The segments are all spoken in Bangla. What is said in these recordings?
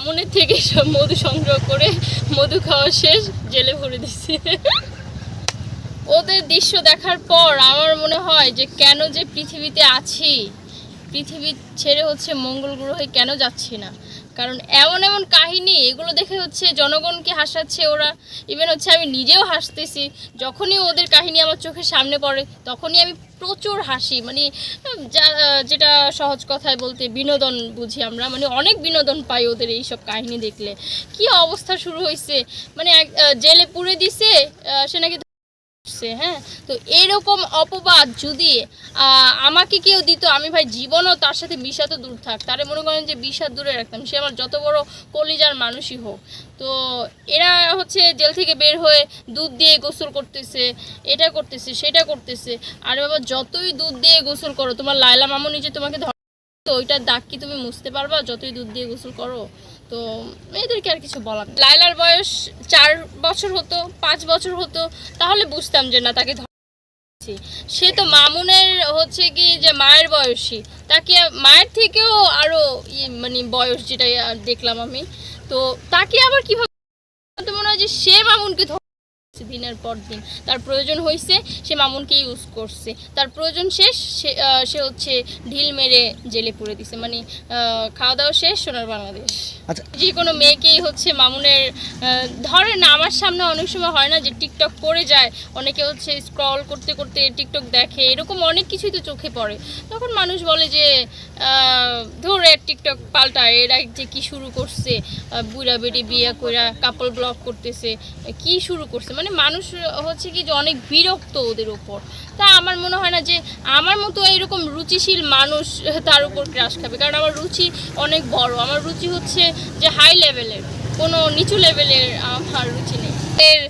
মামুনের থেকে সব মধু সংগ্রহ করে মধু খাওয়া শেষ, জেলে ভরে দিচ্ছে। ওদের দৃশ্য দেখার পর আমার মনে হয় যে কেন যে পৃথিবীতে আছি, পৃথিবী ছেড়ে হচ্ছে মঙ্গল গ্রহে কেন যাচ্ছি না। কারণ এমন এমন কাহিনী, এগুলো দেখে হচ্ছে জনগণকে হাসাচ্ছে ওরা, ইভেন হচ্ছে আমি নিজেও হাসতেছি। যখনই ওদের কাহিনী আমার চোখের সামনে পড়ে তখনই আমি প্রচুর হাসি, মানে যেটা সহজ কথায় বলতে বিনোদন বুঝি আমরা, মানে অনেক বিনোদন পাই ওদের এইসব কাহিনী দেখলে। কি অবস্থা শুরু হয়েছে, মানে জেলে পুরে দিছে, সে নাকি হ্যাঁ। তো এরকম অপবাদ যদি আমাকে কেউ দিত, আমি ভাই জীবনও তার সাথে বিষা তো দূর থাক, তারে মনে করেন যে বিষা দূরে রাখতাম, সে আমার যত বড় কলিজার মানুষই হোক। তো এরা হচ্ছে জেল থেকে বের হয়ে দুধ দিয়ে গোসল করতেছে, এটা করতেছে সেটা করতেছে। আর বাবা যতই দুধ দিয়ে গোসল করো, তোমার লায়লা মামুনি যে তোমাকে তো ওইটার দাগ কি তুমি মুছতে পারবা যতই দুধ দিয়ে গোসল করো? তো মেয়েদেরকে আর কিছু বলার। লায়লার বয়স 4 বছর হতো, 5 বছর হতো, তাহলে বুঝতাম যে না তাকে ধরছি। সে তো মামুনের হচ্ছে কি যে মায়ের বয়সী, তাকে মায়ের থেকেও আরো মানে বয়স যেটা দেখলাম আমি। তো তাকে আবার কিভাবে মনে হয় যে সে মামুনকে দিনের পর দিন, তার প্রয়োজন হয়েছে সে মামুনকে ইউজ করছে, তার প্রয়োজন শেষ সে হচ্ছে ঢিল মেরে জেলে পুরে দিছে। মানে খাওয়া দাওয়া শেষ, সোনার বাংলাদেশ। আচ্ছা, যে কোনো মেয়েকেই হচ্ছে মামুনের ধরেন আমার সামনে অনেক সময় হয় না যে টিকটক করে যায়, অনেকে হচ্ছে স্ক্রল করতে করতে টিকটক দেখে, এরকম অনেক কিছুই তো চোখে পড়ে। তখন মানুষ বলে যে ধরে টিকটক পাল্টায়, এরা যে কি শুরু করছে, বুড়া বেড়ি বিয়ে করে কাপল ব্লগ করতেছে, কি শুরু করছে। মানে মানুষ হচ্ছে কি যে অনেক বিরক্ত ওদের ওপর। তা আমার মনে হয় না যে আমার মতো এইরকম রুচিশীল মানুষ তার উপর ক্রাশ খাবে, কারণ আমার রুচি অনেক বড়। আমার রুচি হচ্ছে যে হাই লেভেলের, কোনো নিচু লেভেলের আমার রুচি নেই। এর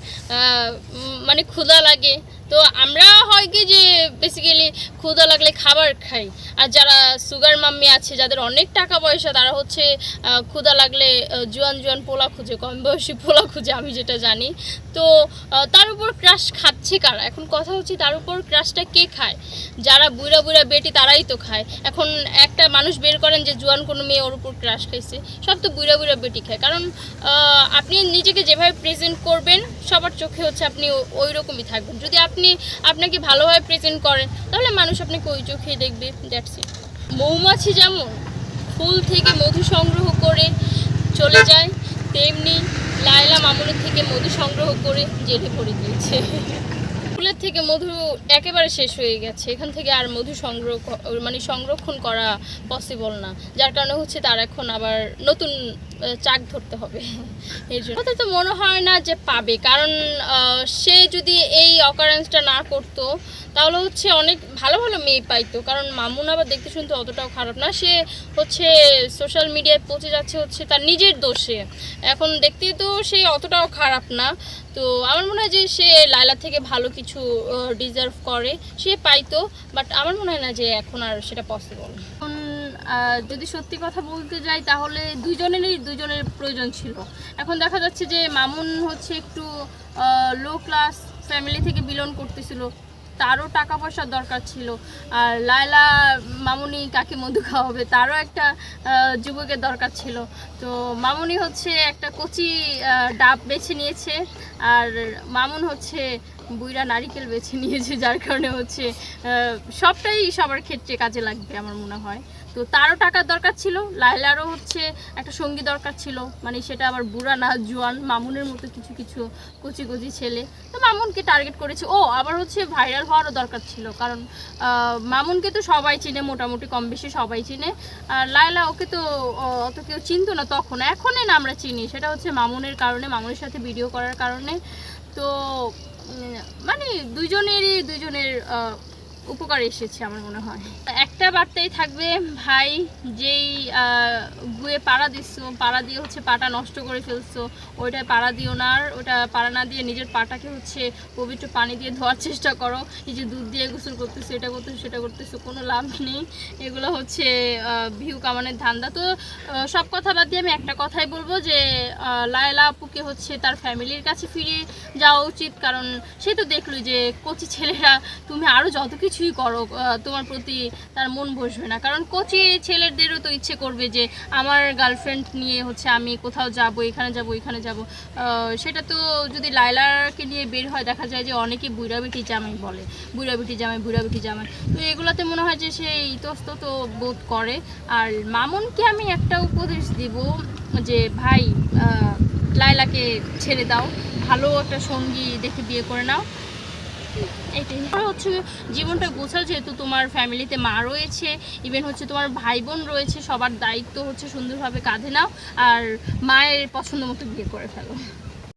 মানে ক্ষুধা লাগে, তো আমরা হয় কি যে বেসিক্যালি ক্ষুধা লাগলে খাবার খাই। আর যারা সুগার মাম্মি আছে, যাদের অনেক টাকা পয়সা, তারা হচ্ছে ক্ষুধা লাগলে জোয়ান জোয়ান পোলা খুঁজে, কম বয়সী পোলা খুঁজে, আমি যেটা জানি। তো তার উপর ক্রাশ খাচ্ছে কারা? এখন কথা হচ্ছে তার উপর ক্রাশটা কে খায়? যারা বুড়া বুড়া বেটি তারাই তো খায়। এখন একটা মানুষ বের করেন যে জোয়ান কোনো মেয়ে ওর উপর ক্রাশ খাইছে, সব তো বুড়া বুড়া বেটি খায়। কারণ আপনি নিজেকে যেভাবে প্রেজেন্ট করবেন সবার চোখে হচ্ছে আপনি ওই রকমই থাকবেন। যদি আপনি আপনাকে ভালোভাবে প্রেজেন্ট করেন তাহলে মানুষ আপনাকে ওই চোখে দেখবে, দ্যাটস ইট। মৌমাছি যেমন ফুল থেকে মধু সংগ্রহ করে চলে যায়, তেমনি লায়লা মামুনের থেকে মধু সংগ্রহ করে জেলে ভরে দিয়েছে। ফুলের থেকে মধু একেবারে শেষ হয়ে গেছে, এখান থেকে আর মধু সংরক্ষণ করা পসিবল না, যার কারণে হচ্ছে তার এখন আবার নতুন চাক ধরতে হবে। এর জন্য তো মনে হয় না যে পাবে, কারণ সে যদি এই অকারেন্সটা না করতো তাহলে হচ্ছে অনেক ভালো ভালো মেয়ে পাইতো। কারণ মামুন আবার দেখতে শুনতে অতটাও খারাপ না, সে হচ্ছে সোশ্যাল মিডিয়ায় পৌঁছে যাচ্ছে হচ্ছে তার নিজের দোষে। এখন দেখতে তো সে অতটাও খারাপ না, তো আমার মনে হয় যে সে লায়লা থেকে ভালো কিছু ডিজার্ভ করে, সে পাইতো। বাট আমার মনে হয় না যে এখন আর সেটা পসিবল। এখন যদি সত্যি কথা বলতে যাই তাহলে দুজনের প্রয়োজন ছিল। এখন দেখা যাচ্ছে যে মামুন হচ্ছে একটু লো ক্লাস ফ্যামিলি থেকে বিলং করতেছিল, তারও টাকা পয়সার দরকার ছিল। আর লায়লা মামুনি কাকে মধু খাওয়াবে, তারও একটা যুবকের দরকার ছিল। তো মামুনি হচ্ছে একটা কচি ডাব বেছে নিয়েছে, আর মামুন হচ্ছে বুইড়া নারিকেল বেছে নিয়েছে, যার কারণে হচ্ছে সবটাই সবার ক্ষেত্রে কাজে লাগবে আমার মনে হয়। তো তারও টাকার দরকার ছিল, লায়লারও হচ্ছে একটা সঙ্গী দরকার ছিল, মানে সেটা আবার বুড়া না জোয়ান, মামুনের মতো কিছু কিছু কচি কচি ছেলে। তো মামুনকে টার্গেট করেছে। ও আবার হচ্ছে ভাইরাল হওয়ারও দরকার ছিল, কারণ মামুনকে তো সবাই চিনে, মোটামুটি কম বেশি সবাই চিনে। আর লায়লা ওকে তো অত কেউ চিনতো না তখন, এখনই না আমরা চিনি, সেটা হচ্ছে মামুনের কারণে, মামুনের সাথে ভিডিও করার কারণে। তো মানে দুইজনের উপকার এসেছে আমার মনে হয়। একটা বার্তাই থাকবে, ভাই যেই গুয়ে পাড়া দিচ্ছ, পাড়া দিয়ে হচ্ছে পাটা নষ্ট করে ফেলছো, ওইটায় পাড়া দিও না। আর ওটা পাড়া না দিয়ে নিজের পাটাকে হচ্ছে পবিত্র পানি দিয়ে ধোয়ার চেষ্টা করো। এই যে দুধ দিয়ে গোসল করতেছো, এটা করতেছো সেটা করতেছো, কোনো লাভ নেই। এগুলো হচ্ছে ভিউ কামানের ধান্দা। তো সব কথা বাদ দিয়ে আমি একটা কথাই বলবো যে লায়লা আপুকে হচ্ছে তার ফ্যামিলির কাছে ফিরে যাওয়া উচিত, কারণ সে তো দেখলো যে কচি ছেলেরা তুমি আরও যত কিছু কিছুই করো, তোমার প্রতি তার মন বসবে না। কারণ কোচি ছেলেদেরও তো ইচ্ছে করবে যে আমার গার্লফ্রেন্ড নিয়ে হচ্ছে আমি কোথাও যাব, এখানে যাব, ওইখানে যাব। সেটা তো যদি লায়লাকে নিয়ে বের হয়, দেখা যায় যে অনেকে বুড়াবিটি জামাই বলে, বুড়াবিটি জামাই, বুড়াবিটি জামাই। তো এগুলাতে মনে হয় যে সে ইতস্তত বোধ করে। আর মামুনকে আমি একটা উপদেশ দিব যে ভাই, লায়লাকে ছেড়ে দাও, ভালো একটা সঙ্গী দেখে বিয়ে করে নাও। এটাই হচ্ছে জীবনটা গোছাও, যেহেতু তোমার ফ্যামিলিতে মা রয়েছে, ইভেন হচ্ছে তোমার ভাই বোন রয়েছে, সবার দায়িত্ব হচ্ছে সুন্দরভাবে কাঁধে নাও আর মায়ের পছন্দ মতো বিয়ে করে ফেলো।